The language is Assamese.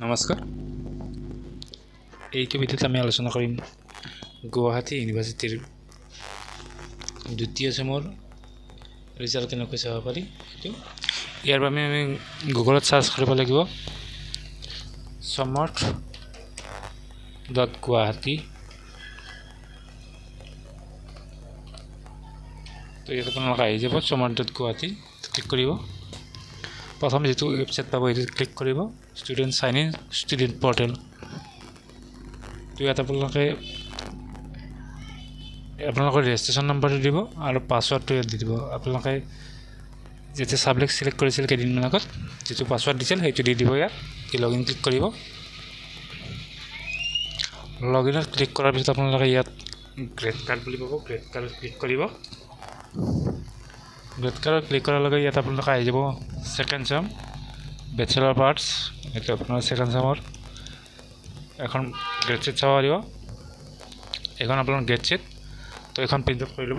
নমস্কাৰ। এইটো ভিডিঅ'ত আমি আলোচনা কৰিম গুৱাহাটী ইউনিভাৰ্চিটিৰ দ্বিতীয় ছেমৰ ৰিজাল্ট কেনেকৈ চাব পাৰি। এইটো ইয়াৰ বাবে আমি গুগলত চাৰ্চ কৰিব লাগিব সমৰ্থ.গুৱাহাটী। তো ইয়াত আপোনালোকে আহি যাব সমৰ্থ.গুৱাহাটী ক্লিক কৰিব। প্ৰথম যিটো ৱেবছাইট পাব এইটো ক্লিক কৰিব, student sign in student portal. তো ইয়াত আপোনালোকৰ ৰেজিষ্ট্ৰেশ্যন নম্বৰটো দিব আৰু পাছৱৰ্ডটো ইয়াত দি দিব। আপোনালোকে যেতিয়া ছাবজেক্ট ছিলেক্ট কৰিছিল কেইদিনমান আগত যিটো পাছৱৰ্ড দিছিল সেইটো দি দিব। ইয়াত লগ ইন ক্লিক কৰিব। লগ ইনত ক্লিক কৰাৰ পিছত আপোনালোকে ইয়াত গ্ৰেড কাৰ্ড বুলি পাব, গ্ৰেড কাৰ্ডত ক্লিক কৰিব। গ্ৰেড কাৰ্ডত ক্লিক কৰাৰ লগে ইয়াত আপোনালোকে আহি যাব second sem bachelor of arts. এইটো আপোনাৰ ছেকেণ্ড ছেমৰ এখন গ্ৰেড শ্বীট চাব পাৰিব। এইখন আপোনাৰ গ্ৰেড শ্বীট। তো এইখন প্ৰিণ্ট আউট কৰি ল'ব।